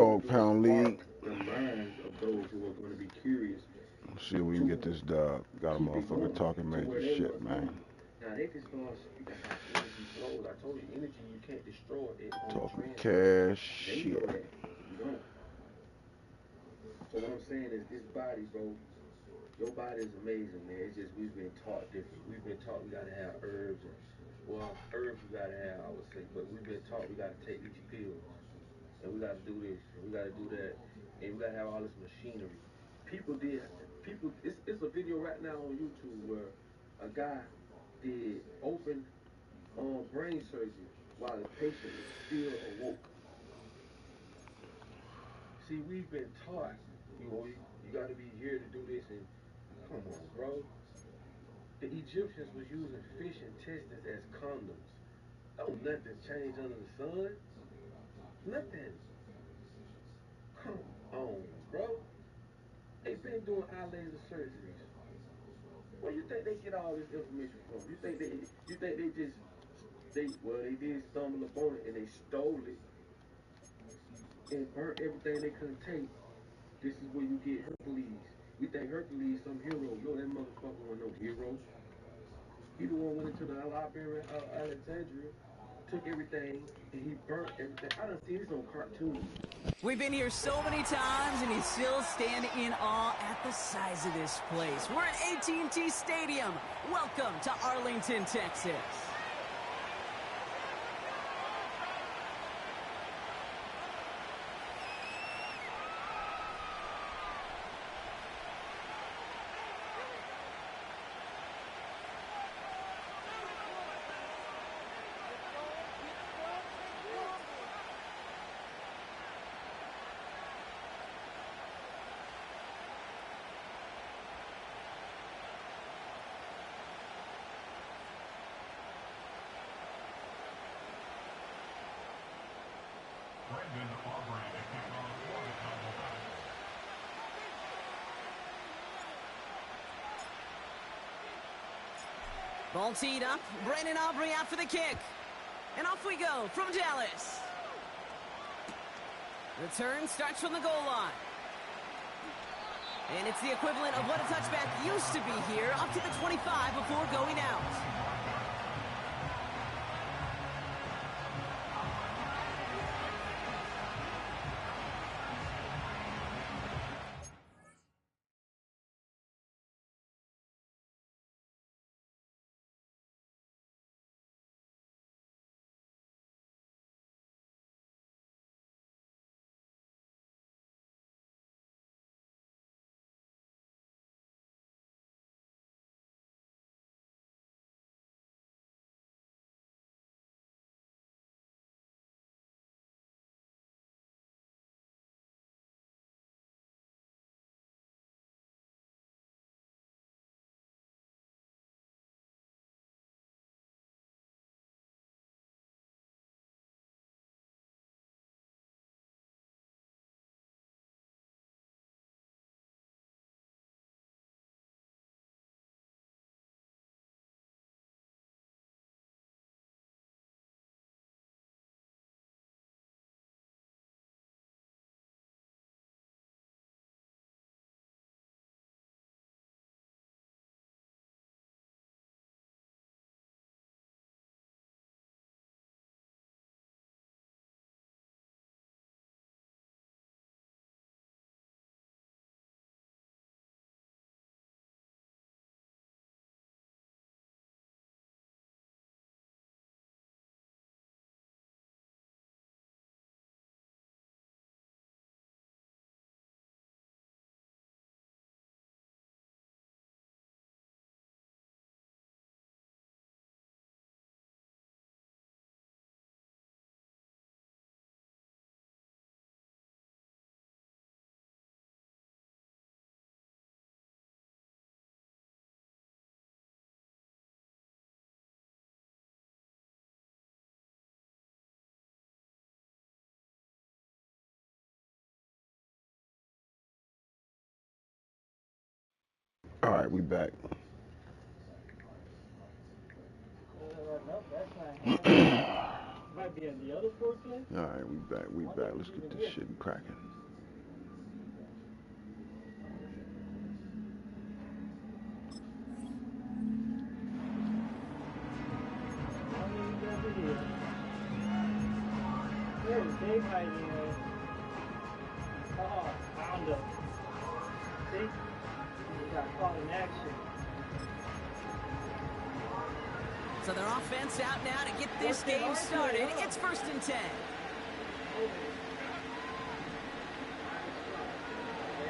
Dawgpound League. The minds of those who are going to be curious See if we can get to this dub. Got a keep it motherfucker going talking to major where they shit, want to man. be. Now they can start speaking how energy flows. I told you, energy you can't destroy it, only Talking transfer. cash They know shit. that. You don't. So what I'm saying is this body, bro, your body is amazing, man. It's just we've been taught different. We've been taught we gotta have herbs and well, herbs we gotta have, I would say, but we've been taught we gotta take these pills and we gotta do this and we gotta do that and we gotta have all this machinery. People did people it's a video right now on YouTube where a guy did open brain surgery while the patient was still awoke. See, we've been taught, you gotta be here to do this and come on, bro. The Egyptians was using fish intestines as condoms. Oh, nothing changed under the sun. Nothing. Come on, bro. They been doing eye laser surgeries. Where you think they get all this information from? You think they just they did stumble upon it and they stole it and burnt everything they couldn't take. This is where you get Hercules. We think Hercules some hero. No, that motherfucker was no hero. He the one went into the Library of Alexandria, took everything, and he burnt everything. I done seen this on cartoons. We've been here so many times, and you still stand in awe at the size of this place. We're at AT&T Stadium. Welcome to Arlington, Texas. Ball teed up. Brandon Aubrey out for the kick. And off we go from Dallas. Return starts from the goal line. And it's the equivalent of what a touchback used to be here, up to the 25 before going out. All right, we back. might be in the other forklift. All right, we back. We back. Let's get this shit cracking. There's Dave hiding there. Oh, found him. See? He got caught in action. So their offense out now to get this game started. It's 1st and 10.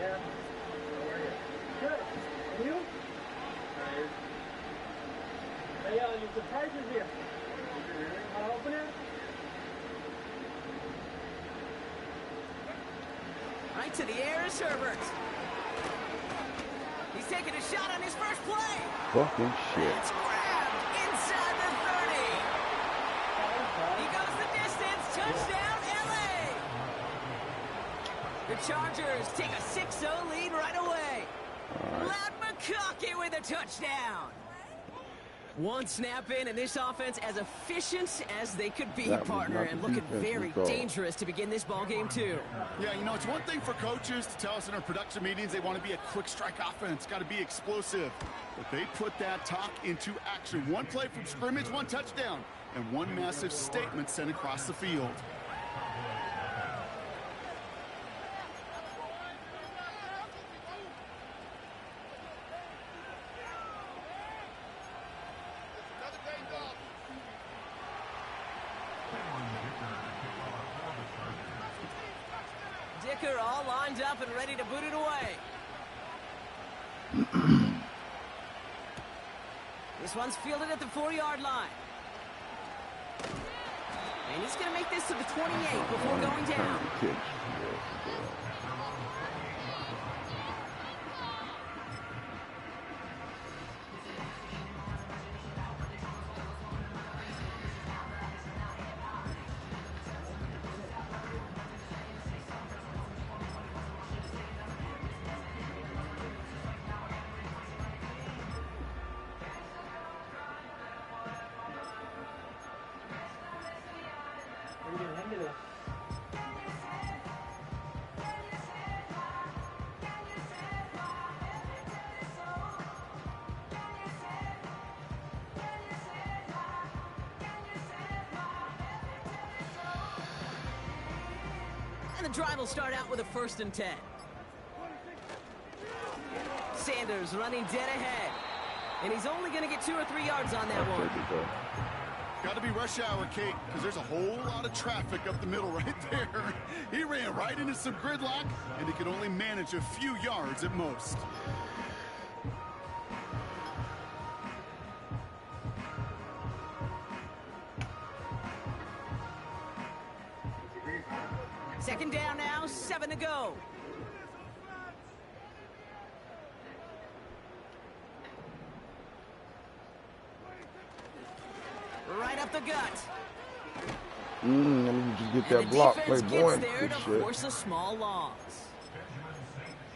Yeah. Good. And you? Hey, your surprise is here. Wanna open it? Right to the air is Herbert. He's taking a shot on his first play. Fucking shit. It's grabbed inside the 30. He goes the distance. Touchdown, LA. The Chargers take a 6-0 lead right away. Loud McConkey with a touchdown. One snap in, and this offense as efficient as they could be, partner, and looking very dangerous to begin this ball game too. Yeah, you know, it's one thing for coaches to tell us in our production meetings they want to be a quick strike offense, got to be explosive. But they put that talk into action. One play from scrimmage, one touchdown, and one massive statement sent across the field. Dicker all lined up and ready to boot it away. This one's fielded at the 4-yard line. And he's going to make this to the 28 before going down. And the drive will start out with a 1st and 10. Sanders running dead ahead. And he's only going to get 2 or 3 yards on that one. Got to be rush hour, Kate, because there's a whole lot of traffic up the middle right there. He ran right into some gridlock, and he could only manage a few yards at most. Second down now, 7 to go. Right up the gut. Let me just get that And block. the Play defense boy. gets there to Good force a small loss.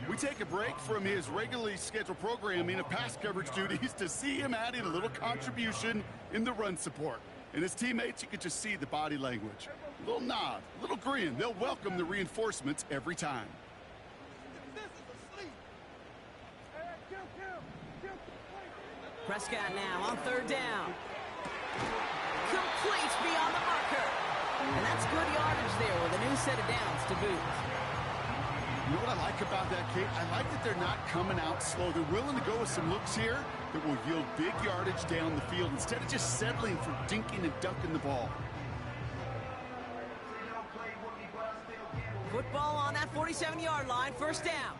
We take a break from his regularly scheduled programming of pass coverage duties to see him adding a little contribution in the run support. And his teammates, you could just see the body language. A little nod, a little grin. They'll welcome the reinforcements every time. Prescott now on 3rd down. Complete beyond the marker. And that's good yardage there with a new set of downs to boot. You know what I like about that, Kate? I like that they're not coming out slow. They're willing to go with some looks here that will yield big yardage down the field instead of just settling for dinking and dunking the ball. Football on that 47-yard line, 1st down.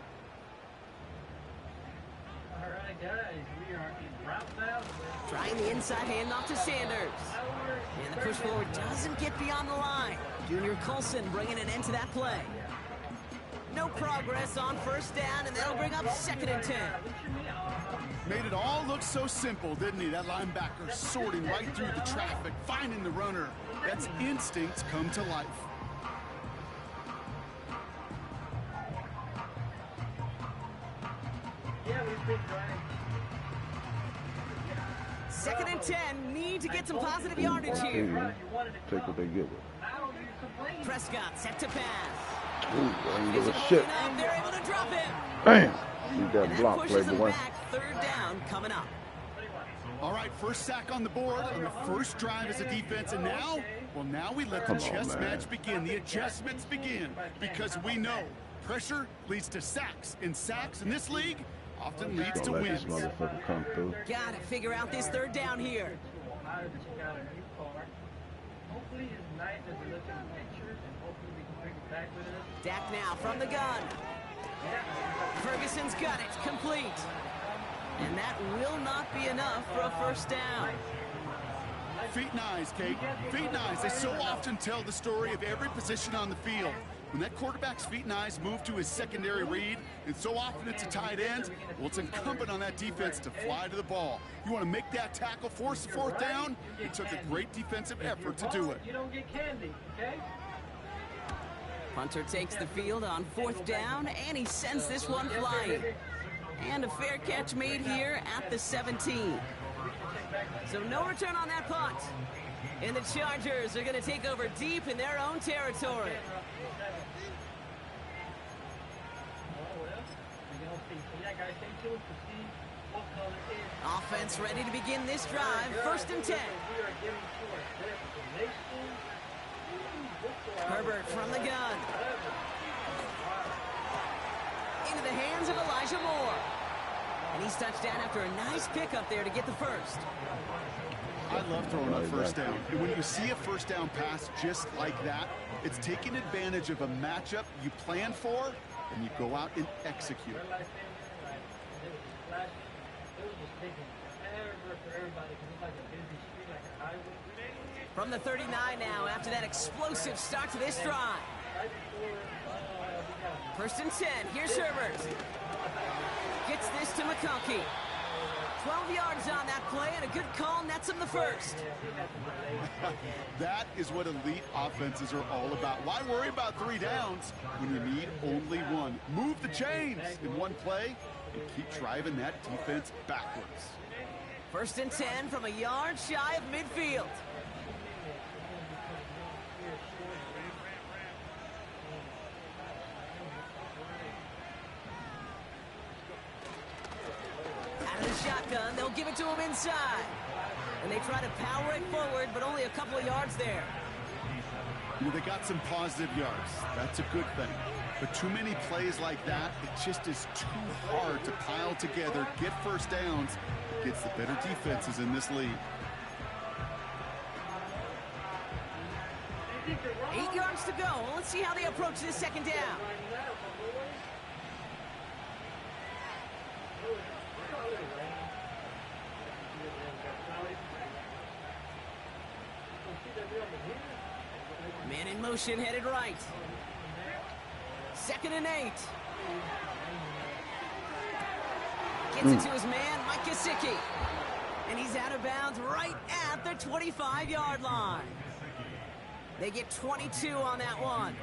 All right, guys, we are in route now. Trying the inside handoff to Sanders. And the push forward doesn't get beyond the line. Junior Colson bringing an end to that play. No progress on 1st down, and that'll bring up 2nd and 10. Made it all look so simple, didn't he? That linebacker sorting right through the traffic, finding the runner. That's instincts come to life. 2nd and 10. Need to get some positive yardage here. Take what they give us. Prescott set to pass. Ooh, I ain't give a Physical shit. enough, they're able to drop him. Damn. See And that that block, pushes them playboy. back. 3rd down coming up. All right, first sack on the board on the first drive as a defense, and now, well, now we let the Come on, chess man. match begin, the adjustments begin, because we know pressure leads to sacks, and sacks in this league often leads to Don't let this wins. motherfucker come through. Gotta figure out this 3rd down here. Hopefully it's nice as we look at the pictures and hopefully we can bring it back with us. Dak now from the gun. Ferguson's got it, complete. And that will not be enough for a 1st down. Feet and eyes, Kate. Feet and eyes. They so often tell the story of every position on the field. When that quarterback's feet and eyes move to his secondary read, and so often it's a tight end, well, it's incumbent on that defense to fly to the ball. You want to make that tackle, force the 4th down? It took a great defensive effort to do it. You don't get candy, okay? Punter takes the field on 4th down, and he sends this one flying. And a fair catch made here at the 17. So no return on that punt. And the Chargers are going to take over deep in their own territory. Offense ready to begin this drive. 1st and 10. Herbert from the gun. Into the hands of Elijah Moore. And he's touched down after a nice pickup there to get the 1st. I love throwing on 1st down. And when you see a 1st down pass just like that, it's taking advantage of a matchup you plan for, and you go out and execute. From the 39 now, after that explosive start to this drive. 1st and 10, here's Herbert. Gets this to McConkey. 12 yards on that play, and a good call nets him the 1st. That is what elite offenses are all about. Why worry about 3 downs when you need only 1? Move the chains in one play and keep driving that defense backwards. 1st and 10 from a yard shy of midfield. Out of the shotgun, they'll give it to him inside. And they try to power it forward, but only a couple of yards there. You know, they got some positive yards. That's a good thing. But too many plays like that, it just is too hard to pile together, get 1st downs against the better defenses in this league. 8 yards to go. Let's see how they approach this 2nd down. Man in motion, headed right. 2nd and 8. Gets it to his man, Mike Gesicki. And he's out of bounds right at the 25-yard line. They get 22 on that one.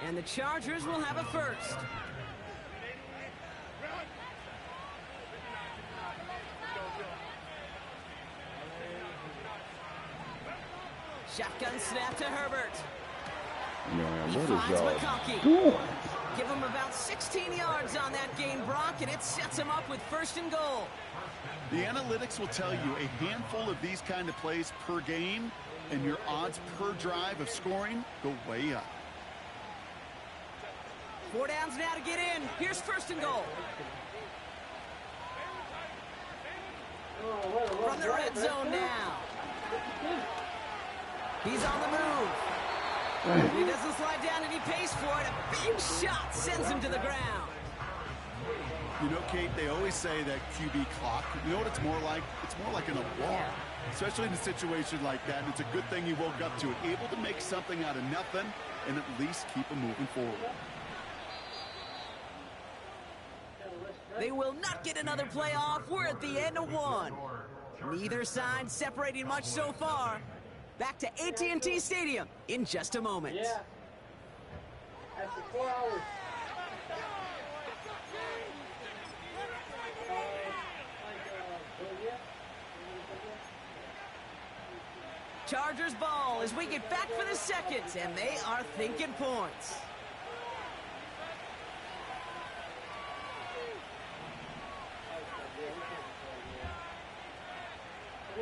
And the Chargers will have a 1st. Shotgun snap to Herbert. Man, He what finds is y'all McConkey. doing? Give him about 16 yards on that gain, Brock, and it sets him up with 1st and goal. The analytics will tell you a handful of these kind of plays per game, and your odds per drive of scoring go way up. 4 downs now to get in. Here's 1st and goal. From the red zone now. He's on the move. He doesn't slide down, and he pays for it. A big shot sends him to the ground. You know, Kate, they always say that QB clock, you know what it's more like? It's more like an alarm, especially in a situation like that. And it's a good thing you woke up to it, able to make something out of nothing and at least keep them moving forward. They will not get another play off. We're at the end of 1. Neither side separating much so far. Back to AT&T Stadium in just a moment. Yeah. After 4 hours. Chargers ball as we get back for the second, and they are thinking points. He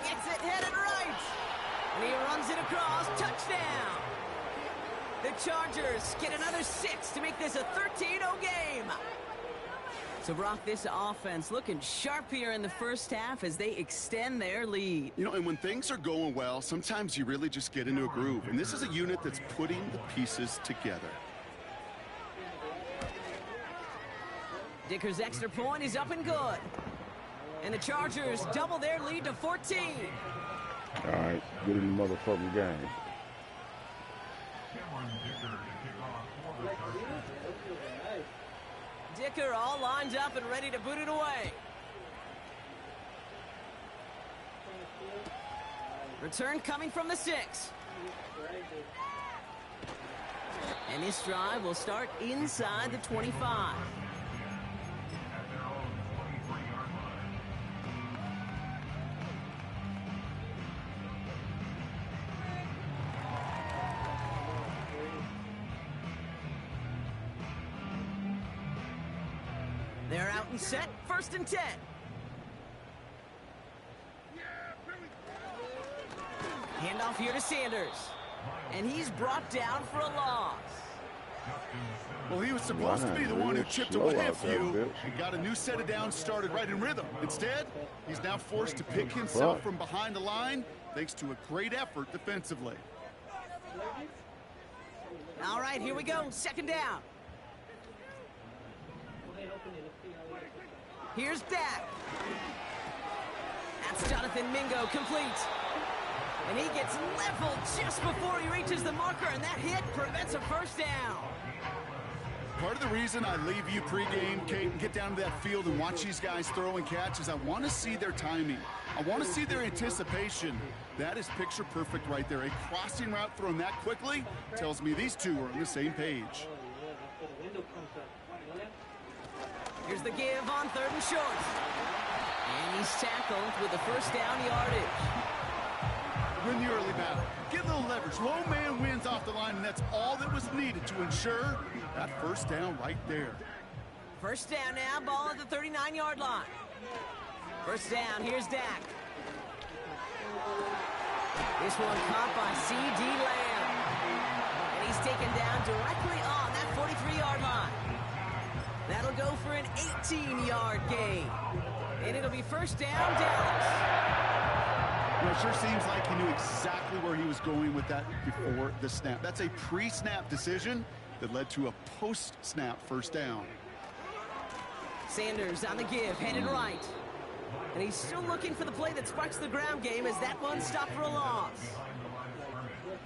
gets it headed right, and he runs it across. Touchdown. The Chargers get another 6 to make this a 13-0 game. So, Brock, this offense looking sharp here in the first half as they extend their lead. You know, and when things are going well, sometimes you really just get into a groove. And this is a unit that's putting the pieces together. Dicker's extra point is up and good. And the Chargers double their lead to 14. All right, get in the motherfucking game. Dicker all lined up and ready to boot it away. Return coming from the 6. And this drive will start inside the 25. They're out and set, 1st and 10. Handoff here to Sanders. And he's brought down for a loss. Well, he was supposed to be the one who chipped away a few and got a new set of downs started right in rhythm. Instead, he's now forced to pick himself from behind the line thanks to a great effort defensively. All right, here we go, 2nd down. Here's Dak. That's Jonathan Mingo complete. And he gets leveled just before he reaches the marker, and that hit prevents a 1st down. Part of the reason I leave you pregame, Kate, and get down to that field and watch these guys throw and catch is I want to see their timing. I want to see their anticipation. That is picture perfect right there. A crossing route thrown that quickly tells me these two are on the same page. Here's the give on 3rd and short. And he's tackled with the 1st down yardage. Win the early battle. Get a little leverage. Low man wins off the line, and that's all that was needed to ensure that 1st down right there. 1st down now, ball at the 39-yard line. 1st down, here's Dak. This one caught by C.D. Lamb. And he's taken down directly on that 43-yard line. That'll go for an 18-yard gain. And it'll be 1st down, Dallas. Well, it sure seems like he knew exactly where he was going with that before the snap. That's a pre-snap decision that led to a post-snap 1st down. Sanders on the give, headed right. And he's still looking for the play that sparks the ground game as that one stopped for a loss.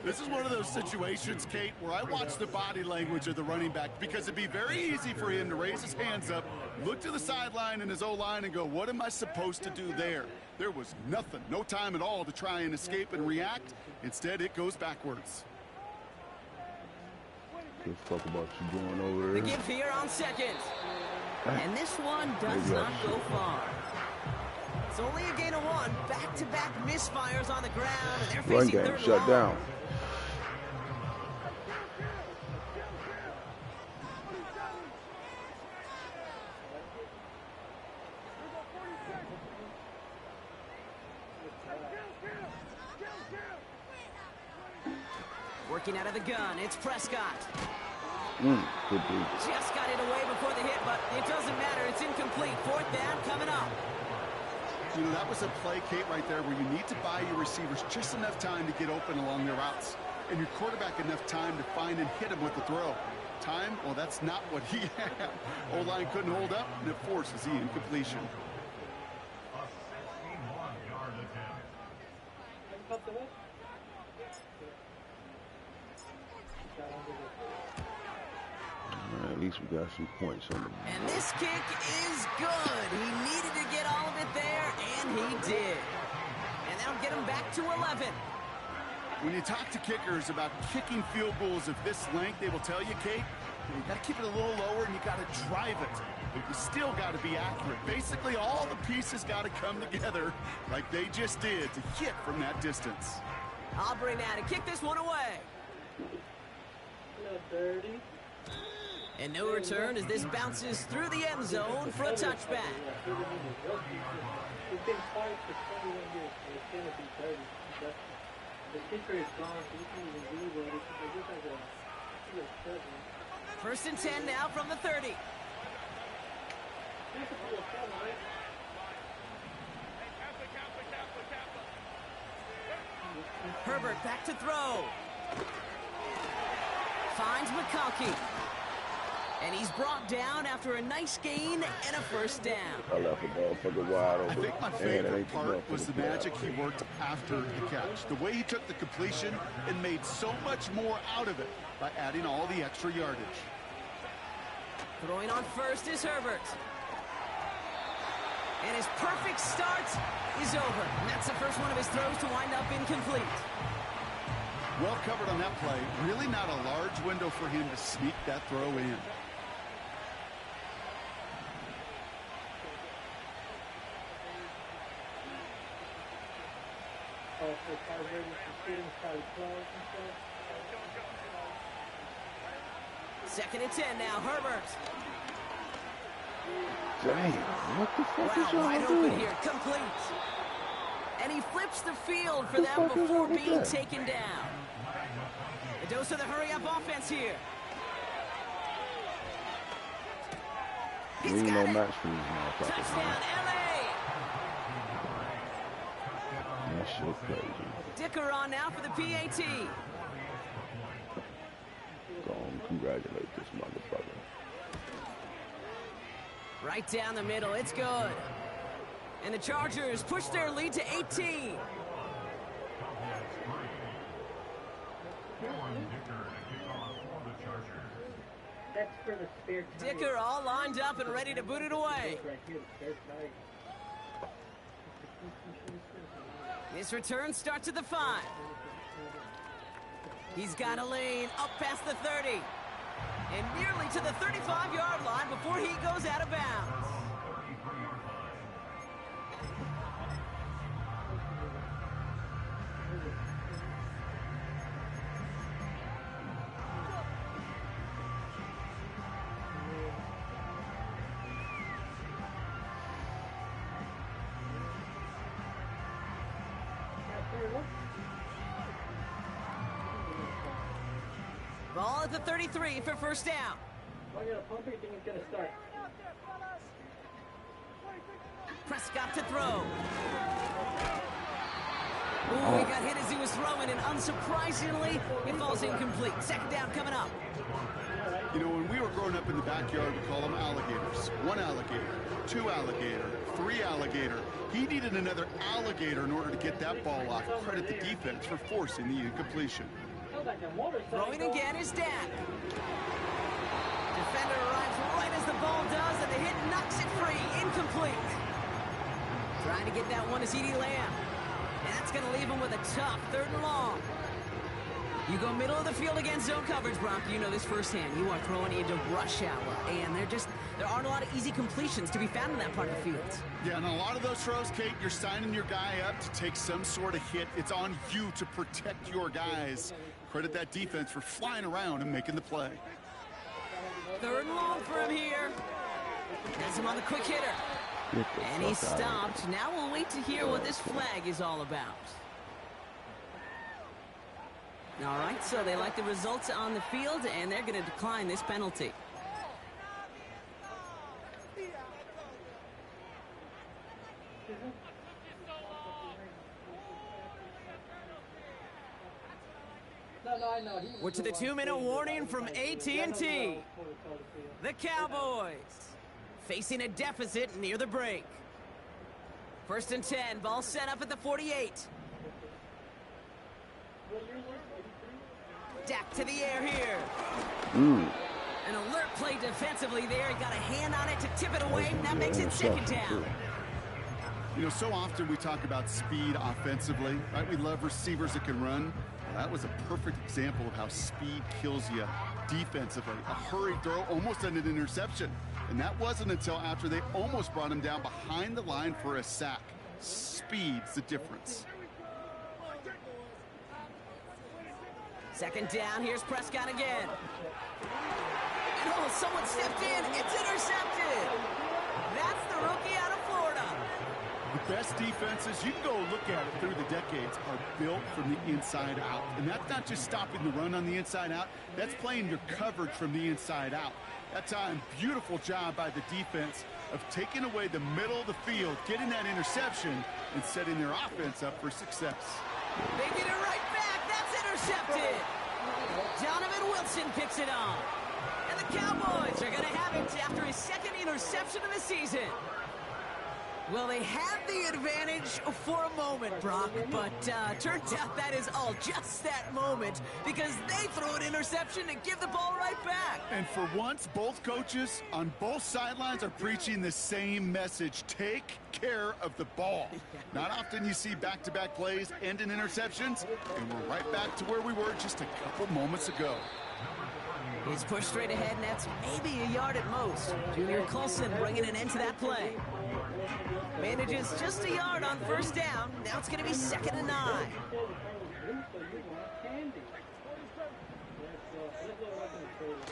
This is one of those situations, Kate, where I watch the body language of the running back because it'd be very easy for him to raise his hands up, look to the sideline in his O-line and go, what am I supposed to do there? There was nothing, no time at all to try and escape and react. Instead, it goes backwards. Let's talk about you going over there. The give here on 2nd. And this one does not go far. It's only a gain of 1. Back-to-back misfires on the ground, and they're facing 3rd and shut long. down. Working out of the gun, it's Prescott. Good Just got it away before the hit, but it doesn't matter. It's incomplete. 4th down coming up. You know, that was a play, Kate, right there where you need to buy your receivers just enough time to get open along their routes. And your quarterback enough time to find and hit him with the throw. Time? Well, that's not what he had. O-line couldn't hold up, and it forces the incompletion. At least we got some points on them. And this kick is good. He needed to get all of it there, and he did. And that'll get him back to 11. When you talk to kickers about kicking field goals of this length, they will tell you, Kate, you got to keep it a little lower and you got to drive it. But you still got to be accurate. Basically, all the pieces got to come together like they just did to hit from that distance. Aubrey now to kick this one away. Dirty. And no return as this bounces through the end zone for a touchback. It's been quiet for 21 years, and it's going to be dirty. The kicker is gone, so you can't even do it. It's just like a struggling. First and 10 now from the 30. Herbert back to throw. Finds McConkey. And he's brought down after a nice gain and a first down. I left the motherfucker wide open. I think my favorite part was the magic he worked after the catch. The way he took the completion and made so much more out of it by adding all the extra yardage. Throwing on first is Herbert. And his perfect start is over. And that's the first one of his throws to wind up incomplete. Well covered on that play. Really not a large window for him to sneak that throw in. Second and 10 now, Herbert. Dang, what the fuck is Wow, y'all wide doing? open here, complete. And he flips the field for them before being taken down. A dose of the hurry-up offense here. We He's ain't got no it. match for these motherfuckers, Touchdown, man. LA. That shit crazy. Dicker on now for the PAT. Go on, congratulate this motherfucker. Right down the middle, it's good. And the Chargers push their lead to 18. That's for the spare tire. Dicker all lined up and ready to boot it away. Right here, the spare tire. This return starts at the 5. He's got a lane up past the 30. And nearly to the 35-yard line before he goes out of bounds. Ball at the 33 for first down. Why you gonna pump it? You think it's gonna start? Prescott to throw. Ooh, he got hit as he was throwing, and unsurprisingly, it falls incomplete. Second down coming up. You know, when we were growing up in the backyard, we call them alligators. 1 alligator, 2 alligator, 3 alligator. He needed another alligator in order to get that ball off. Credit the defense for forcing the incompletion. Throwing again is Dank. Defender arrives right as the ball does, and the hit knocks it free. Incomplete. Trying to get that one to CeeDee Lamb. And that's going to leave him with a tough 3rd and long. You go middle of the field against zone coverage, Brock. You know this firsthand. You are throwing into rush hour, and there aren't a lot of easy completions to be found in that part of the field. Yeah, and a lot of those throws, Kate, you're signing your guy up to take some sort of hit. It's on you to protect your guys. Credit that defense for flying around and making the play. 3rd and long for him here. Has him on the quick hitter. And he's stopped. Now we'll wait to hear what this flag is all about. All right, so they like the results on the field, and they're going to decline this penalty. We're to the 2-minute warning from AT&T. The Cowboys facing a deficit near the break. 1st and 10, ball set up at the 48. Dak to the air here. An alert play defensively there. He got a hand on it to tip it away, and that makes it 2nd down. You know, so often we talk about speed offensively, right? We love receivers that can run. That was a perfect example of how speed kills you defensively. A hurried throw almost ended an interception. And that wasn't until after they almost brought him down behind the line for a sack. Speed's the difference. Second down, here's Prescott again. And oh, someone stepped in. It's intercepted. That's the rookie out of Florida. The best defenses, you can go look at it through the decades, are built from the inside out. And that's not just stopping the run on the inside out. That's playing your coverage from the inside out. That time, beautiful job by the defense of taking away the middle of the field, getting that interception, and setting their offense up for success. They get it right back. That's intercepted. Donovan Wilson picks it off. And the Cowboys are going to have it after his second interception of the season. Well, they had the advantage for a moment, Brock, but turns out that is all just that moment because they throw an interception and give the ball right back. And for once, both coaches on both sidelines are preaching the same message. Take care of the ball. Not often you see back-to-back plays end in interceptions, and we're right back to where we were just a couple moments ago. He's pushed straight ahead, and that's maybe a yard at most. Junior Colson bringing an end to that play. Manages just a yard on first down. Now it's going to be 2nd and 9.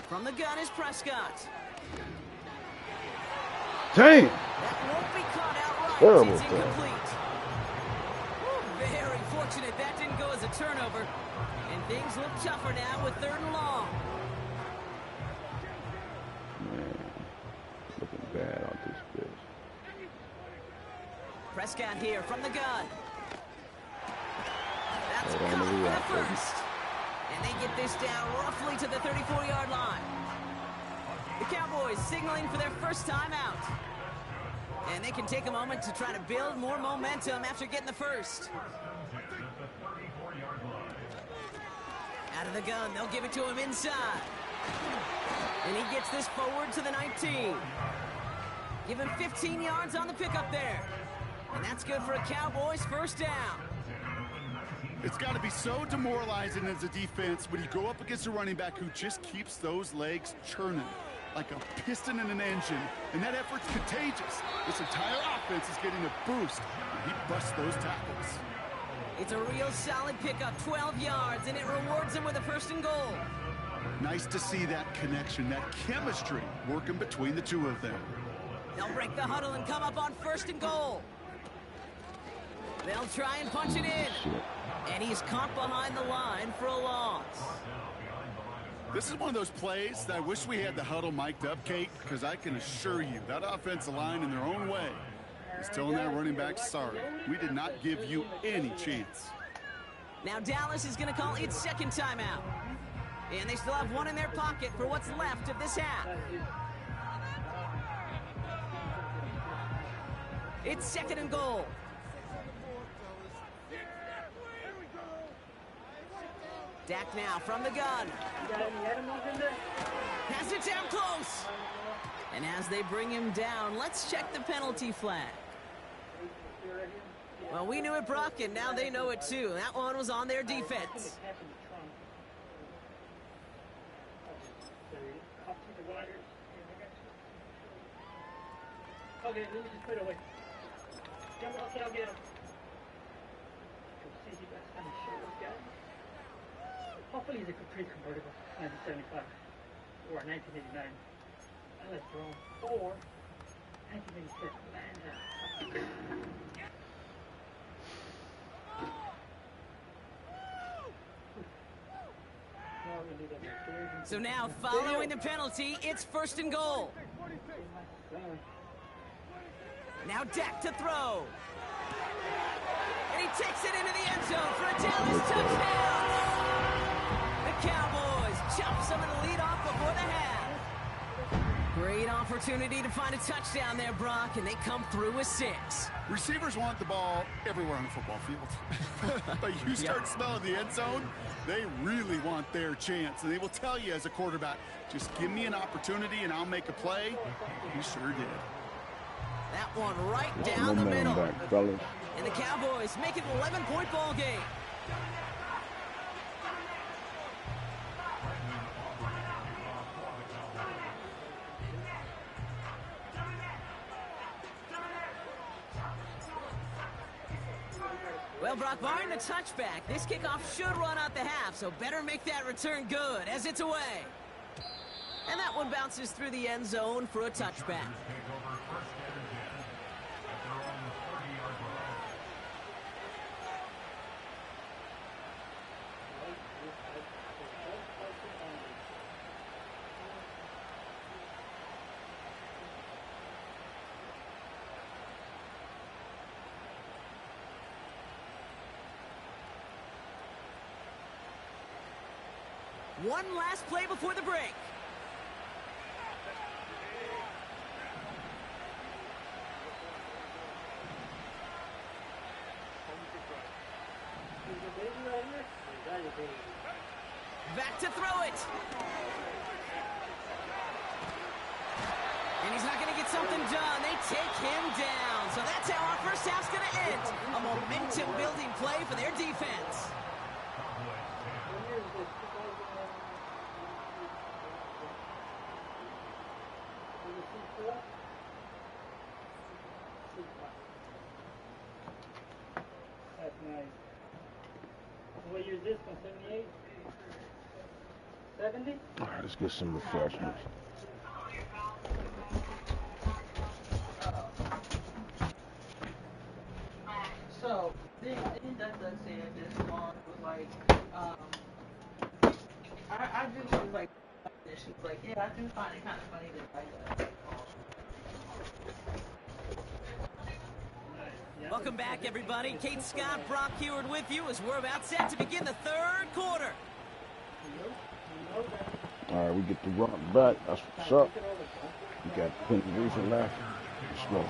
From the gun is Prescott. Damn! That won't be caught outright. Terrible It's incomplete. Very fortunate that didn't go as a turnover. And things look tougher now with 3rd and long. Man, looking bad on this pitch. Prescott here from the gun. That's Right on caught the for route, the baby. first. And they get this down roughly to the 34-yard line. The Cowboys signaling for their first timeout. And they can take a moment to try to build more momentum after getting the first. Out of the gun, they'll give it to him inside. And he gets this forward to the 19. Give him 15 yards on the pickup there. And that's good for a Cowboys first down. It's got to be so demoralizing as a defense when you go up against a running back who just keeps those legs churning like a piston in an engine, and that effort's contagious. This entire offense is getting a boost, and he busts those tackles. It's a real solid pickup, 12 yards, and it rewards him with a 1st and goal. Nice to see that connection, that chemistry working between the two of them. They'll break the huddle and come up on 1st and goal. They'll try and punch it in. And he's caught behind the line for a loss. This is one of those plays that I wish we had the huddle mic'd up, Kate, because I can assure you that offensive line in their own way is telling that running back, sorry, we did not give you any chance. Now Dallas is going to call its 2nd timeout. And they still have one in their pocket for what's left of this half. It's 2nd and goal. Dak now from the gun. Has it down close. And as they bring him down, let's check the penalty flag. Well, we knew it, Brock, and now they know it too. That one was on their defense. Okay, let me just put it away. Okay, I'll get him. Hopefully he's a pre-convertible 1975 or 1989. I like Jerome or 1986 Lanza. So now, following the penalty, it's 1st and goal. Now Dak to throw. And he takes it into the end zone for a Dallas touchdown. The Cowboys chop some of the lead off before the half. Great opportunity to find a touchdown there, Brock, and they come through with 6. Receivers want the ball everywhere on the football field. But you start smelling the end zone, they really want their chance. And they will tell you as a quarterback, just give me an opportunity and I'll make a play. He sure did. That one right down the middle. Back, fellas. And the Cowboys make it an 11-point ball game. Well, Brock, barring the touchback, this kickoff should run out the half, so better make that return good as it's away. And that one bounces through the end zone for a touchback. One last play before the break. Back to throw it. And he's not going to get something done. They take him down. So that's how our first half's going to end. A momentum-building play for their defense. That's nice. What year is this one? 78? 70? All right, let's get some refreshments. So, thing that does say that this song was like, I do was like, she was like, yeah, I do find it kind of funny that like that. Welcome back, everybody. Kate Scott, Brock Heward with you as we're about set to begin the third quarter. All right, we get the run back. That's what's up. We got Reset left. Let's go.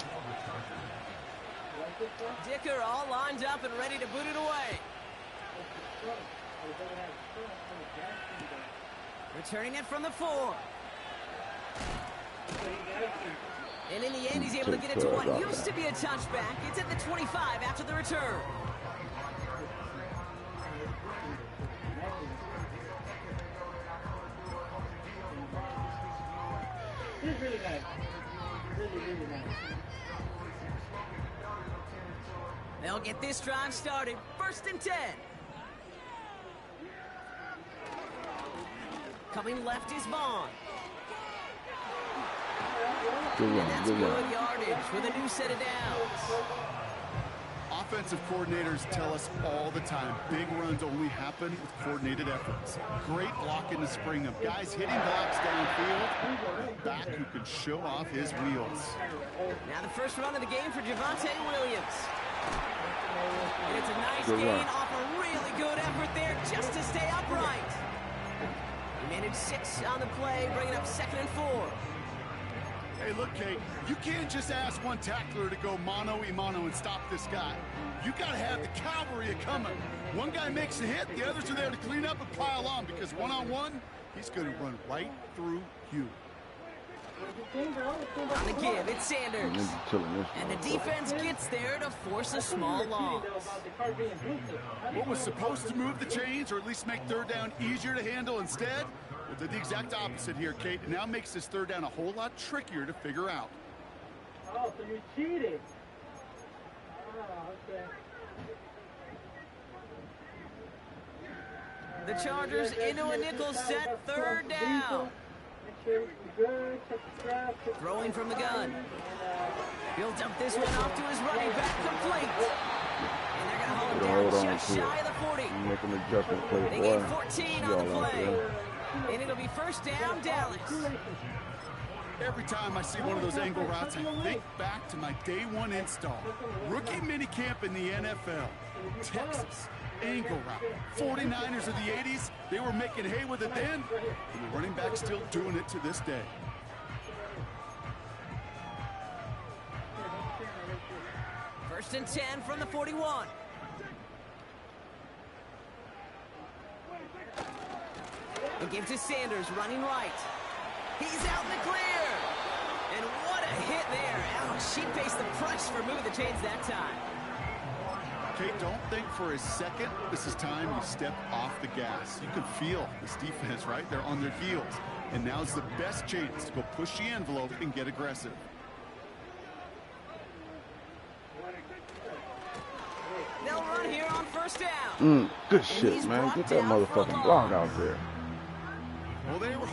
Dicker all lined up and ready to boot it away. Returning it from the 4. And in the end, he's able to get it to what used to be a touchback. It's at the 25 after the return. This is really nice. Really nice. They'll get this drive started. 1st and 10. Coming left is Vaughn. And that's good yardage with a new set of downs. Offensive coordinators tell us all the time, big runs only happen with coordinated efforts. Great block in the spring of guys hitting blocks downfield, a back who can show off his wheels. Now the first run of the game for Javonte Williams. And it's a nice gain off a really good effort there just to stay upright. He managed 6 on the play, bringing up 2nd and 4. Hey, look, Kate, you can't just ask one tackler to go mano-a-mano and stop this guy. You got to have the cavalry coming. One guy makes a hit, the others are there to clean up and pile on, because one-on-one, he's going to run right through you. On the give, it's Sanders. And the defense gets there to force a small loss. What was supposed to move the chains, or at least make 3rd down easier to handle instead? Well, did the exact opposite here, Kate. It now makes this 3rd down a whole lot trickier to figure out. Oh, so you cheated. Oh, okay. The Chargers into a nickel set, 3rd down. Throwing from the gun. He'll dump this one off to his running back, complete. And they're going to hold him down just shy of the 40. Make an adjustment play. They gain 14 on the play. And it'll be 1st down, Dallas. Every time I see one of those angle routes, I think back to my day 1 install. Rookie minicamp in the NFL. Texas. Angle route. 49ers of the 80s, they were making hay with it then. And the running back still doing it to this day. First and 10 from the 41. And give to Sanders, running right. He's out in the clear. And what a hit there. Ouch, she faced the price for moving the chains that time. Kate, don't think for a second this is time you step off the gas. You can feel this defense, right? They're on their heels. And now's the best chance to go push the envelope and get aggressive. They'll run here on first down. Good shit, man. Get that motherfucking block out there. Well, they were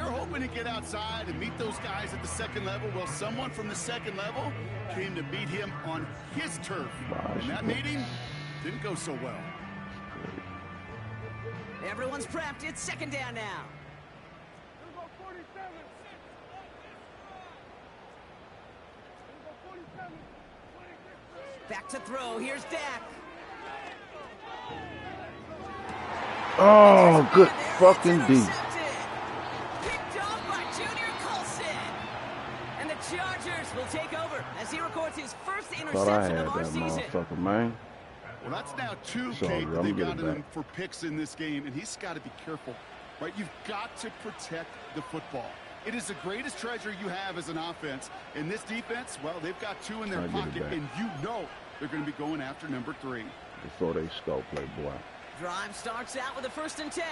hoping to get outside and meet those guys at the second level. Well, someone from the second level came to beat him on his turf. And that meeting didn't go so well. Everyone's prepped. It's second down now. Back to throw. Here's Dak. Oh, good fucking D. Picked off by Junior Colson. And the Chargers will take over as he records his first Thought I interception had of our that season. motherfucker, man. Well, that's now two, Sorry, Kate, that I'm they gonna got get it him back. for picks in this game, and he's got to be careful, right? You've got to protect the football. It is the greatest treasure you have as an offense. And this defense, well, they've got two in their pocket, and you know they're going to be going after number 3. Before they skull play, boy. Drive starts out with a 1st and 10.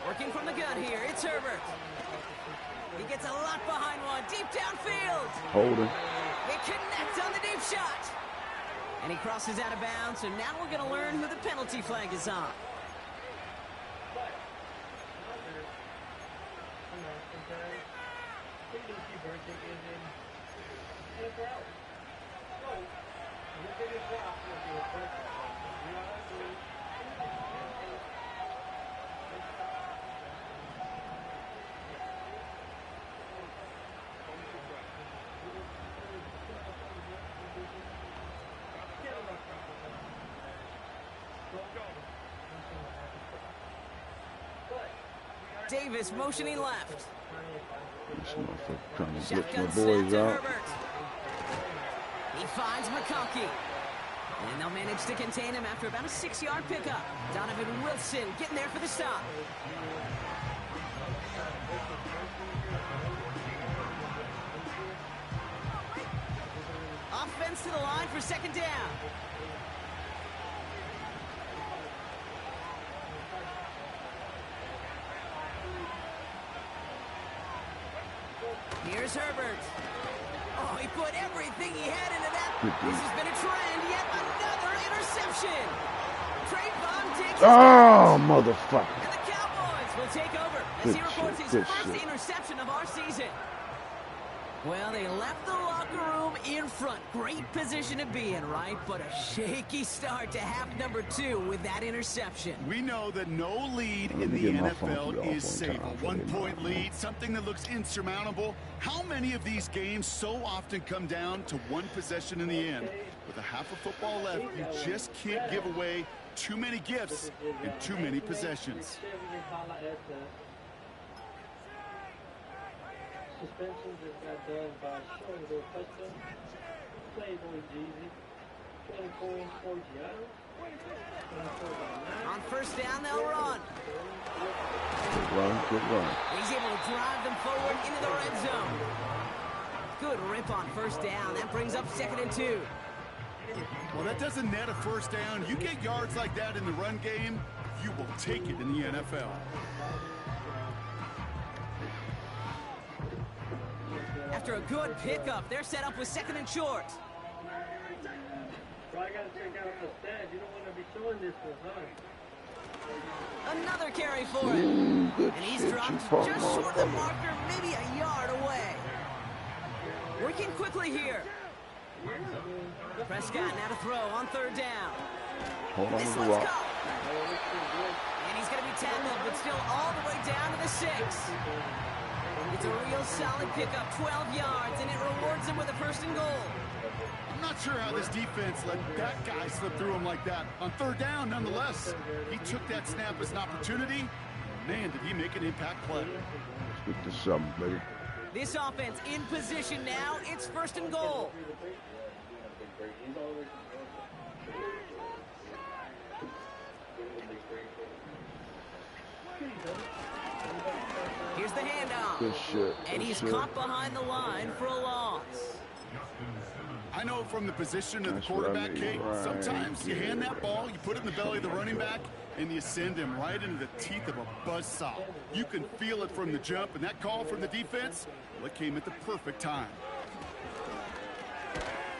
Working from the gun here, it's Herbert. He gets a lot behind one, deep downfield. Holding. They connect on the deep shot. And he crosses out of bounds, so now we're going to learn who the penalty flag is on. Davis motioning left. This motherfucker trying to Shotgun get my snap boys to out. Herbert. He finds McConkey. And they'll manage to contain him after about a 6-yard pickup. Donovan Wilson getting there for the stop. Offense to the line for 2nd down. Here's Herbert. Oh, he put everything he had into that. This has been a trend. Yet another interception. Trayvon Diggs. Oh, motherfucker. And the Cowboys will take over as he records his first interception of our season. Well, they left the locker room in front. Great position to be in, right? But a shaky start to half number 2 with that interception. We know that no lead in the NFL is safe. A 1-point lead, something that looks insurmountable. How many of these games so often come down to one possession in the end? With a half of football left, you just can't give away too many gifts in too many possessions. Suspensions that got done by showing their touchdown. Playboy Jeezy. 24 for Giannis. 24 by 9. On 1st down, they'll run. Good run. He's able to drive them forward into the red zone. Good rip on 1st down. That brings up 2nd and 2. Well, that doesn't net a 1st down. You get yards like that in the run game, you will take it in the NFL. After a good pickup, they're set up with 2nd and short. Bro, I gotta check out the stats. You don't want to be showing this one, huh? Another carry for him. Good And he's shit, dropped you just short of the motherfucker. marker, maybe a yard away. Working quickly here. Prescott now to throw on 3rd down. Hold on This to the one's rock. caught. And he's going to be tackled, but still all the way down to the 6. It's a real solid pickup, 12 yards, and it rewards him with a 1st and goal. I'm not sure how this defense let that guy slip through him like that. On 3rd down, nonetheless, he took that snap as an opportunity. Man, did he make an impact play. Let's get to something, baby. This offense in position now. It's 1st and goal. Here's the handoff. Good shit. And he's caught behind the line for a loss. I I know from the position of the That's what I quarterback, need Kate, right sometimes you hand that there. ball, you put it in the belly of the running back, and you send him right into the teeth of a buzzsaw. You can feel it from the jump, and that call from the defense, well, it came at the perfect time.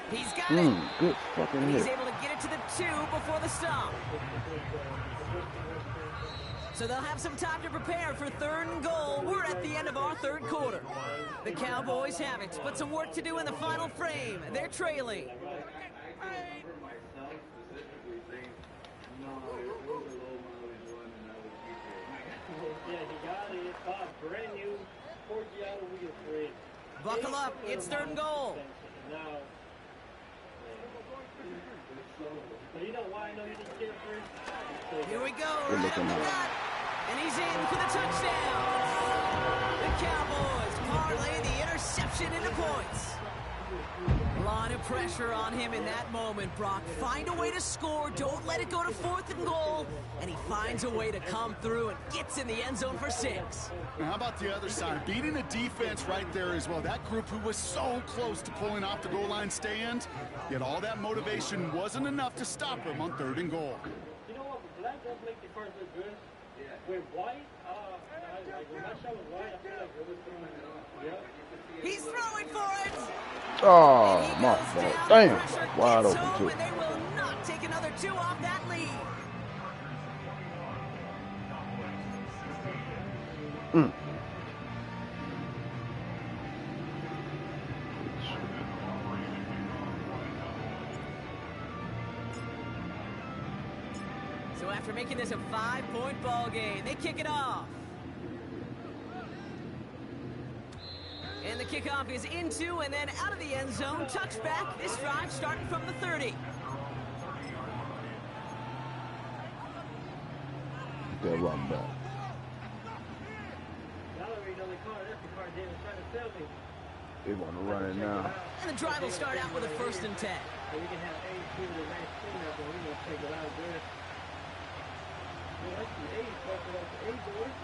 He's got it. Good fucking And he's hit. able to get it to the 2 before the stop. So they'll have some time to prepare for 3rd and goal. We're at the end of our 3rd quarter. The Cowboys have it, but some work to do in the final frame. They're trailing. Buckle up, it's 3rd and goal. Here we go, right up the gut. And he's in for the touchdown. The Cowboys parlay the interception into points. A lot of pressure on him in that moment, Brock. Find a way to score. Don't let it go to 4th and goal. And he finds a way to come through and gets in the end zone for 6. Now, how about the other side? Beating a defense right there as well. That group who was so close to pulling off the goal line stand, yet all that motivation wasn't enough to stop him on 3rd and goal. You know what? Black does make the first look good. Yeah. With white, when my shot was white, I feel like it was throwing. Yeah. He's throwing for it. Oh, And he my goes fault. down. Damn. Pressure Wide gets open, home, too. and they will not take another 2 off that lead. So after making this a 5-point ball game, they kick it off. And the kickoff is into and then out of the end zone. Touchback. This drive starting from the 30. That run back. They want to run it now. And the drive will start out with a 1st and 10. So we can have 8 to the next cleanup, and we're going to take it out there. That's the 8, that's the 8 boys.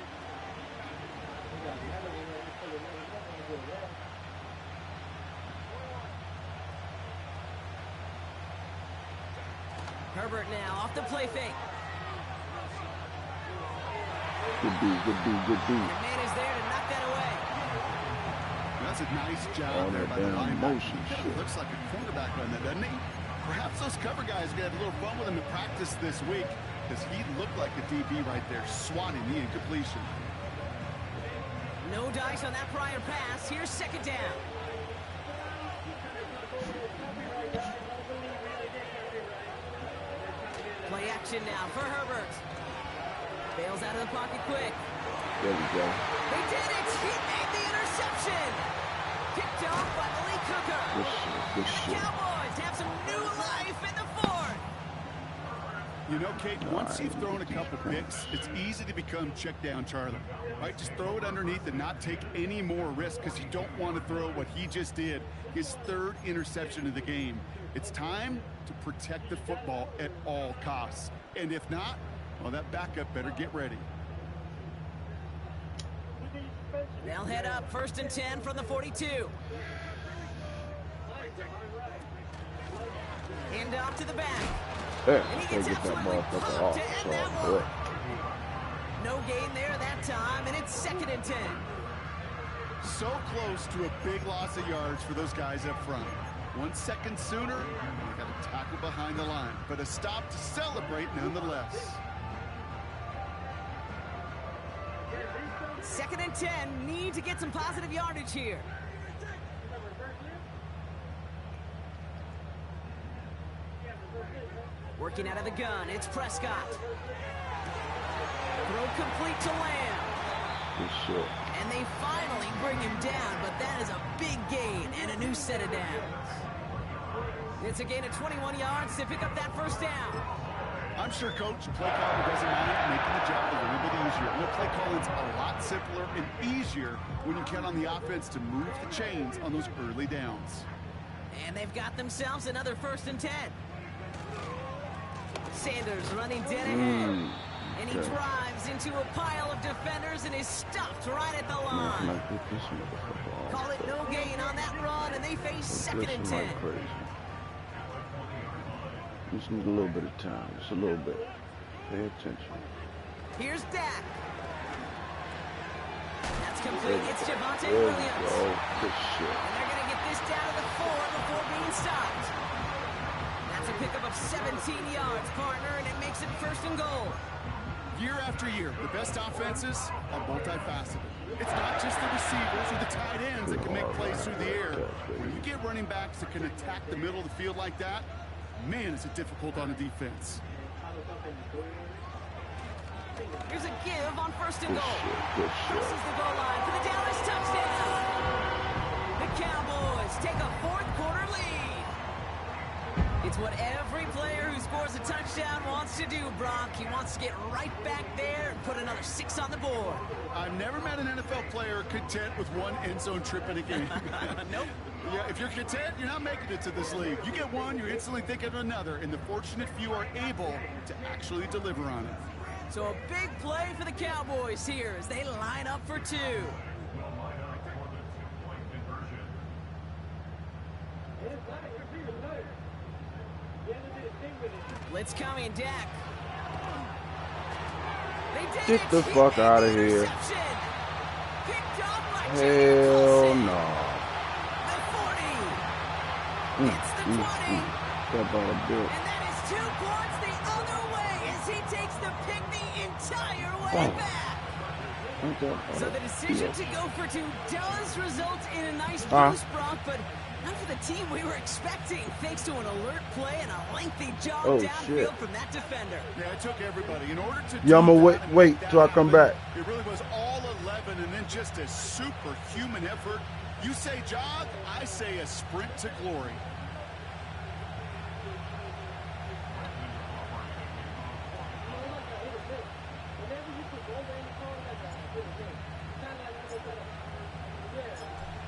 We got the other one right before the other one goes out. Herbert now off the play fake. Good D, good D, good D. The man is there to knock that away. That's a nice job All there that by the damn linebacker. motion He kinda shit. looks like a cornerback on that, doesn't he? Perhaps those cover guys are going to have a little fun with him in practice this week because he looked like a DB right there, swatting the incompletion. No dice on that prior pass. Here's 2nd down. Play action now for Herbert. Bails out of the pocket quick. There we go. They did it! He made the interception! Picked off by Malik Hooker. Good shit, good And the shit. Cowboys have some new life in the 4th. You know, Kate, once you've thrown a couple picks, it's easy to become check down Charlie, right? Just throw it underneath and not take any more risk because you don't want to throw what he just did, his 3rd interception of the game. It's time to protect the football at all costs. And if not, well, that backup better get ready. They'll head up 1st and 10 from the 42. Hand off to the back. There, And he they gets get that absolutely motherfucker pumped off. to end So, that good. one. No gain there that time, and it's 2nd and 10. So close to a big loss of yards for those guys up front. 1 second sooner, they got a tackle behind the line, but a stop to celebrate nonetheless. 2nd and 10, need to get some positive yardage here. Working out of the gun, it's Prescott. Throw complete to Lamb. Good shit. And they finally bring him down, but that is a big gain and a new set of downs. It's a gain of 21 yards to pick up that 1st down. I'm sure Coach play calling doesn't mind making the job a little bit easier. The play calling's a lot simpler and easier when you count on the offense to move the chains on those early downs. And they've got themselves another 1st and 10. Sanders running dead ahead. And he drives into a pile of defenders and is stopped right at the line. Like this motherfucker off, Call it no gain on that run, and they face 2nd and 10. Like crazy. Just need a little bit of time. Just a little bit. Pay attention. Here's Dak. That's complete. It's Javonte There we Williams. go. Good shit. And they're going to get this down to the 4 before being stopped. That's a pickup of 17 yards, partner, and it makes it 1st and goal. Year after year, the best offenses are multifaceted. It's not just the receivers or the tight ends that can make plays through the air. When you get running backs that can attack the middle of the field like that, man, is it difficult on a defense. Here's a give on 1st and Good goal. shit. Good This shit. is the goal line for the Dallas touchdown. The Cowboys take a 4th quarter lead. It's what every player who scores a touchdown wants to do, Brock. He wants to get right back there and put another 6 on the board. I've never met an NFL player content with one end zone trip in a game. Nope. Yeah, if you're content, you're not making it to this league. You get one, you're instantly thinking of another, and the fortunate few are able to actually deliver on it. So a big play for the Cowboys here as they line up for 2. Blitz coming, Dak. They did Get it. the He fuck made outta the here. interception. Picked off by Hell Jalen no. The 40. It's the 20. Step on a bit. And that is 2 points the other way as he takes the pick the entire way Oh. back. Okay. So the decision to go for 2 does result in a nice Huh? boost, Brock, but not for the team we were expecting, thanks to an alert play and a lengthy jog Oh, downfield shit. from that defender. Yeah, it took everybody. In order to Yeah, I'ma do wait- that and wait make that till I come happen, back. It really was all 11 and then just a superhuman effort. You say jog, I say a sprint to glory.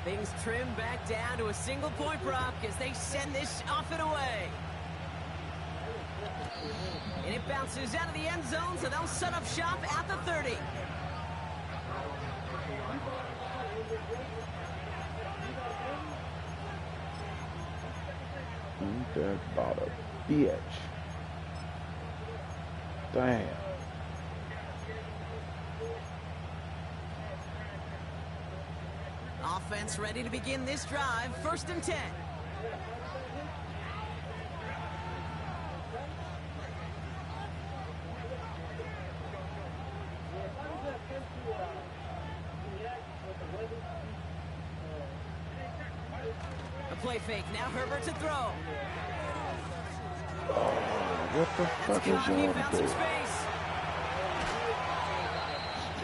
Things trim back down to a single point, Brock, as they send this off and away. And it bounces out of the end zone, so they'll set up shop at the 30. Ain't that about a bitch? Damn. Offense ready to begin this drive. 1st and 10. A play fake. Now Herbert to throw. What the fuck is Caught. He y'all found some doing? space.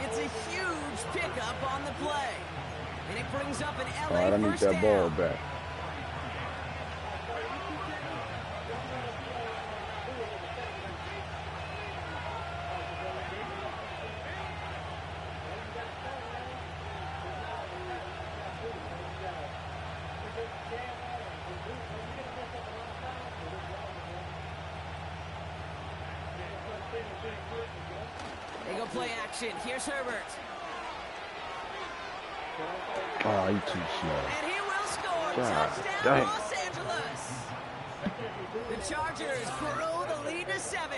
It's a huge pickup on the play. And it brings up an All LA right, I need first that down. ball back. They go play action. Here's Herbert. Oh, you too slow. And he will score. God Touchdown, dang. Los Angeles. The Chargers grow the lead to 7.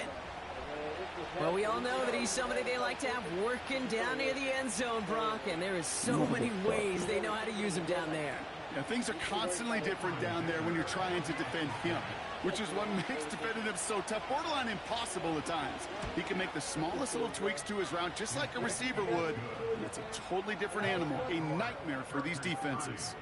Well, we all know that he's somebody they like to have working down near the end zone, Brock, and there is so many ways they know how to use him down there. Yeah, things are constantly different down there when you're trying to defend him, which is what makes defending him so tough, borderline impossible at times. He can make the smallest little tweaks to his route just like a receiver would, and it's a totally different animal, a nightmare for these defenses.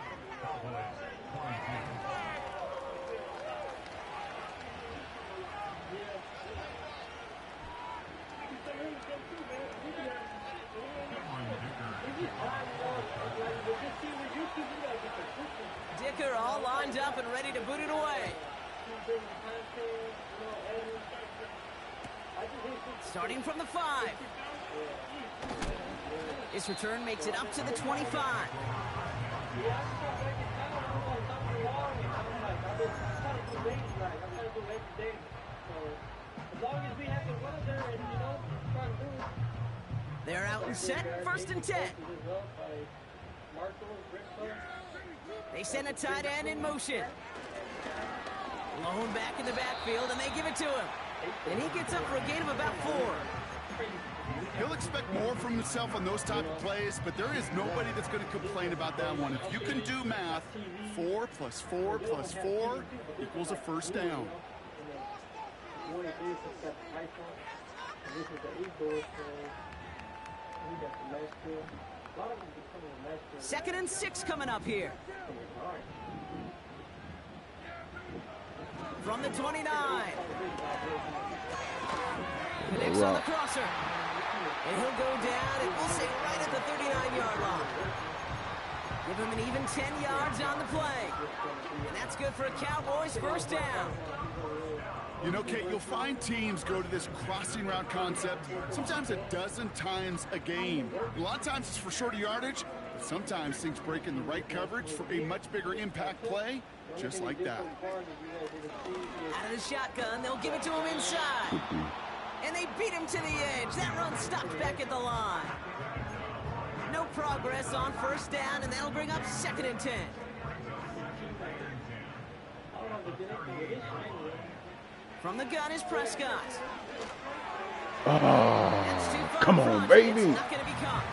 Dicker all lined up and ready to boot it away. Starting from the 5. This return makes it up to the 25. They're out and set, 1st and 10. They send a tight end in motion. Lone back in the backfield, and they give it to him. And he gets up for a gain of about 4. He'll expect more from himself on those type of plays, but there is nobody that's going to complain about that one. If you can do math, 4 + 4 + 4 equals a first down. Second and 6 coming up here. From the 29. Connects on the crosser. And he'll go down, and we'll say right at the 39-yard line. Give him an even 10 yards on the play. And that's good for a Cowboys first down. You know, Kate, you'll find teams go to this crossing route concept sometimes a dozen times a game. A lot of times it's for shorter yardage, but sometimes things break in the right coverage for a much bigger impact play, just like that. Out of the shotgun, they'll give it to him inside. And they beat him to the edge. That run stopped back at the line. No progress on first down, and that'll bring up second and 10. From the gun is Prescott. Oh, come on, baby. It's not going to be caught.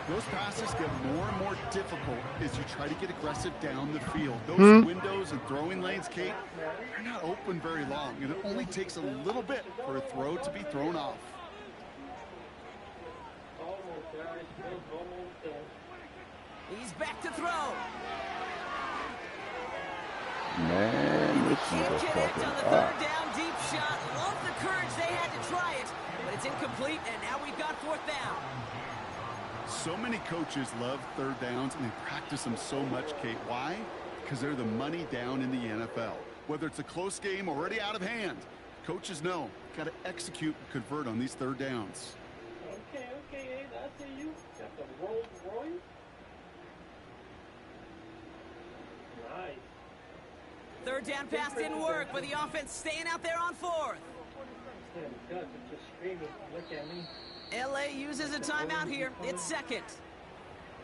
Those passes get more and more difficult as you try to get aggressive down the field. Those windows and throwing lanes, Kate, are not open very long, and it only takes a little bit for a throw to be thrown off. He's back to throw. Man, this is a Connect on the fucking third down deep shot. Love the courage they had to try it, but it's incomplete, and now we've got fourth down. So many coaches love third downs, and they practice them so much, Kate. Why? Because they're the money down in the NFL. Whether it's a close game already out of hand, coaches know, got to execute and convert on these third downs. Okay, Abe, I see you. Got the Rolls Royce. Nice. Third down pass didn't work, but the offense staying out there on fourth. Just screaming. Look at me. LA uses a timeout here. It's second.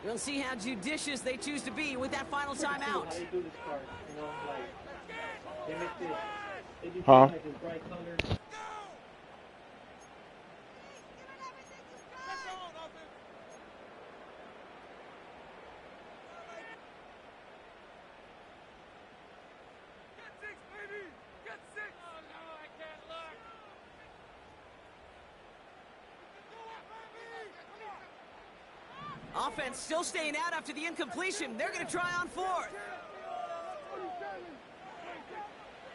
We'll see how judicious they choose to be with that final timeout. How they do this part, you know, like they make this. They do Huh? like this bright color. Offense still staying out after the incompletion. They're going to try on fourth.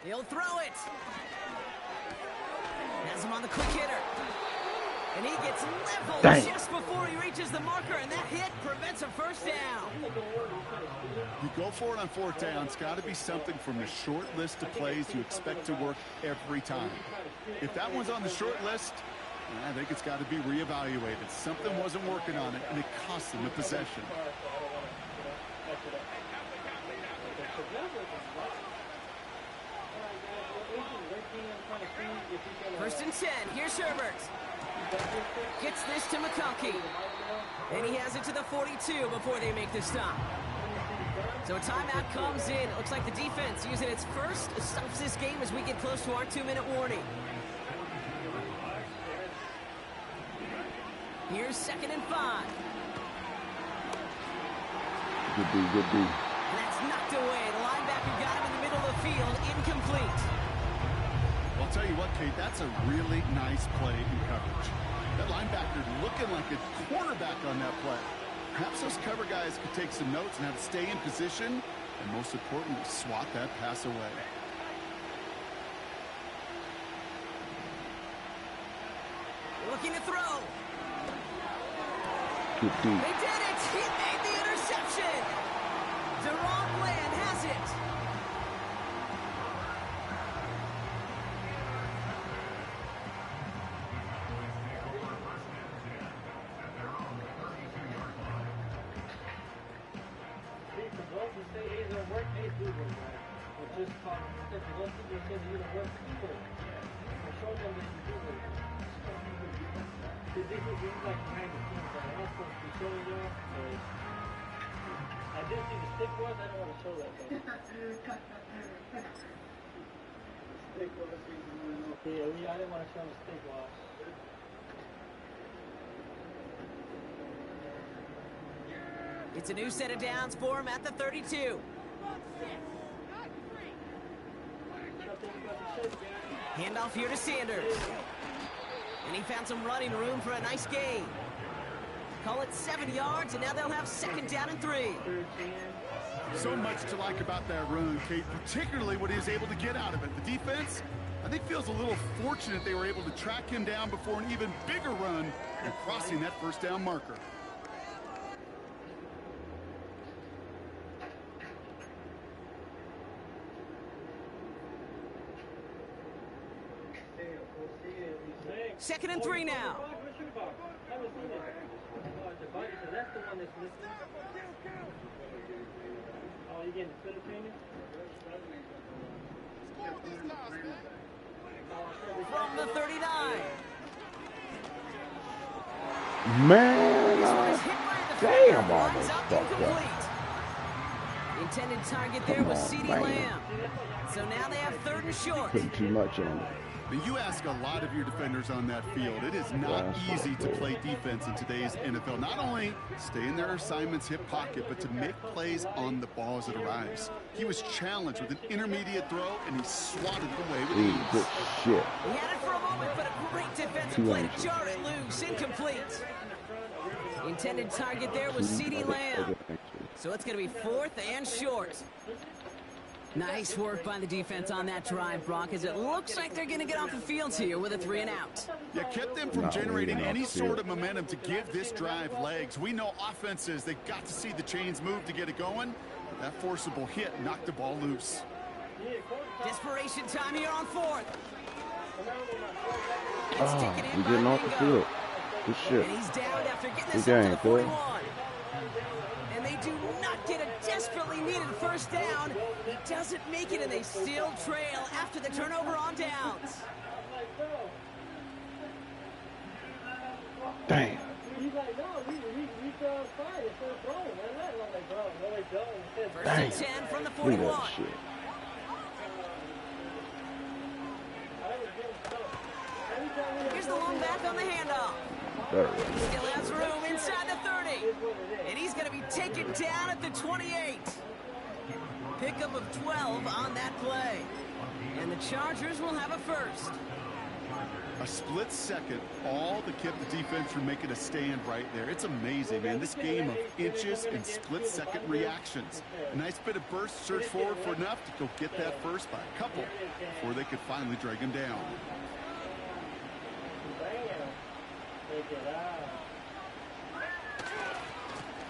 He'll throw it. Has him on the quick hitter. And he gets leveled just before he reaches the marker, and that hit prevents a first down. You go for it on fourth down. It's got to be something from the short list of plays you expect to work every time. If that one's on the short list, I think it's got to be reevaluated. Something wasn't working on it, and it cost them the possession. First and 10. Here's Herbert. Gets this to McConkey. And he has it to the 42 before they make the stop. So a timeout comes in. It looks like the defense using its first stops this game as we get close to our 2-minute warning. Here's second and 5. Good D, good D. And that's knocked away. The linebacker got him in the middle of the field. Incomplete. Well, I'll tell you what, Kate, that's a really nice play in coverage. That linebacker looking like a quarterback on that play. Perhaps those cover guys could take some notes on how to stay in position and, most importantly, swat that pass away. Looking to throw. Good D. They did it! He made the interception! Deron Bland has it! I did see the stick was. I don't want to show that though. Yeah, I didn't want to show the stick wash. It's a new set of downs for him at the 32. Handoff here to Sanders. And he found some running room for a nice gain. Call it 7 yards, and now they'll have 2nd down and 3. So much to like about that run, Kate, particularly what he was able to get out of it. The defense, I think, feels a little fortunate they were able to track him down before an even bigger run and crossing that 1st down marker. Second and 3 now. That's the one that's missing. Oh, you getting the training? From the 39. Man, This one is hit by the damn, runs almost up fucked up. incomplete. The intended target there was CeeDee man. Lamb. So now they have 3rd and short. Putting too much on it. But you ask a lot of your defenders on that field. It is not easy to play defense in today's NFL. Not only stay in their assignment's hip pocket, but to make plays on the ball as it arrives. He was challenged with an intermediate throw, and he swatted it away with ease. Good shit. He had it for a moment, but a great defensive play to jar it loose. Incomplete. The intended target there was CeeDee Lamb. So it's going to be 4th and short. Nice work by the defense on that drive, Brock, as it looks like they're going to get off the field here with a 3 and out. Yeah, kept them from generating any sort of momentum to give this drive legs. We know offenses, they got to see the chains move to get it going. That forcible hit knocked the ball loose. Desperation time here on 4th. We're getting off the field. Good shit. And he's down after getting Good this up to game, the Phil. 41. And they do not get a desperately needed 1st down. He doesn't make it, and they still trail after the turnover on downs. Damn. He's like, no, we fine. It's still throwing, man. I'm like, bro, no, they don't. 1st and 10 from the 41. Look at that shit. Here's the long back on the handoff. Still has room inside the 30. And he's going to be taken down at the 28. Pickup of 12 on that play. And the Chargers will have a 1st. A split second, all that kept the defense from making a stand right there. It's amazing, man. This game of inches and split-second reactions. A nice bit of burst, search forward for enough to go get that 1st by a couple before they could finally drag him down.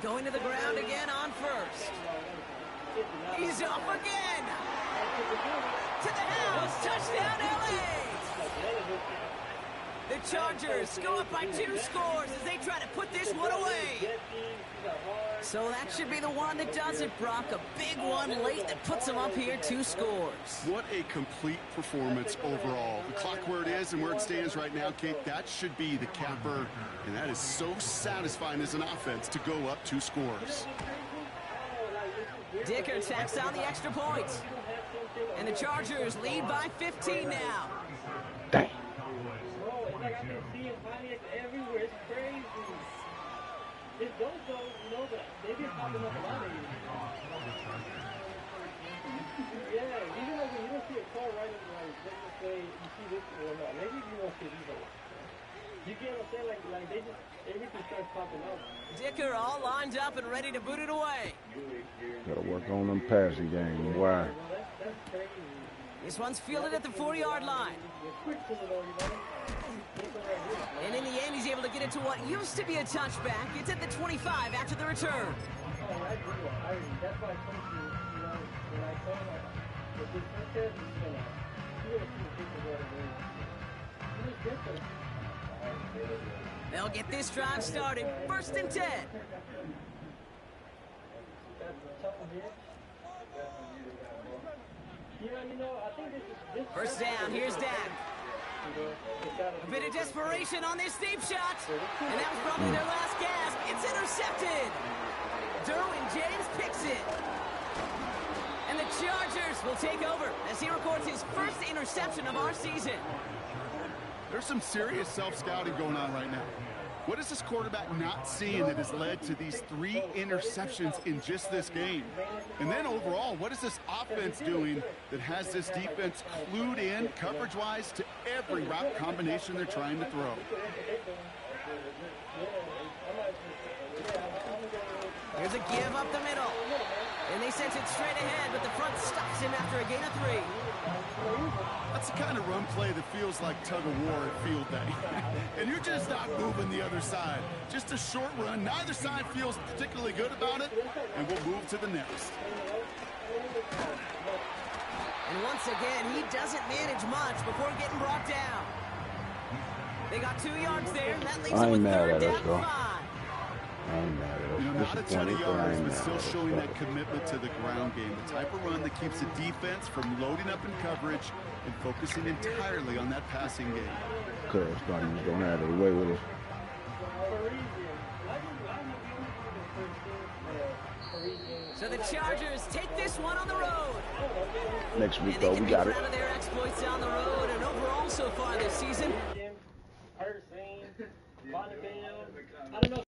Going to the ground again on 1st. He's off again. To the house. Touchdown, LA. The Chargers go up by 2 scores as they try to put this one away. So that should be the one that does it, Brock. A big one late that puts them up here 2 scores. What a complete performance overall. The clock where it is and where it stands right now, Kate, that should be the capper. And that is so satisfying as an offense to go up 2 scores. Dicker tacks on the extra point. And the Chargers lead by 15 now. Dang. Like I can see him finally everywhere. It's crazy. It's those though, you know, but they've been popping up a lot of these. Yeah, even like when you don't see a car right in like let's just say you see this or not. Maybe you don't see these ones. You get what I'm saying? Like they just everything starts popping up. Dicker all lined up and ready to boot it away. Gotta work on them passing game. Why? That's crazy. This one's fielded at the 40-yard line. And in the end, he's able to get it to what used to be a touchback. It's at the 25 after the return. That's why I told you, you know, when I told him, if this contest is gonna, you're gonna see the pictures right away. He was different. They'll get this drive started. 1st and 10. That's something here. You know, I think this 1st down, here's Dak. A bit of desperation on this deep shot. And that was probably their last gasp. It's intercepted. Derwin James picks it. And the Chargers will take over as he records his first interception of our season. There's some serious self-scouting going on right now. What is this quarterback not seeing that has led to these 3 interceptions in just this game? And then overall, what is this offense doing that has this defense clued in coverage-wise to every route combination they're trying to throw? Here's a give up the middle. And they sent it straight ahead, but the front stops him after a gain of 3. That's the kind of run play that feels like tug-of-war at field day. And you're just not moving the other side. Just a short run. Neither side feels particularly good about it, and we'll move to the next. And once again, he doesn't manage much before getting brought down. They got 2 yards there, and that leaves him with 3rd down and 5. I ain't mad at us. You know, not a ton of yards, but still showing bro. that commitment to the ground game. The type of run that keeps the defense from loading up in coverage and focusing entirely on that passing game. Cuz thought he was going to have it away with us. So the Chargers take this one on the road. Next week, And they though, can we be got it. proud of their exploits on the road and overall so far this season. Person, Bonneville, I don't know.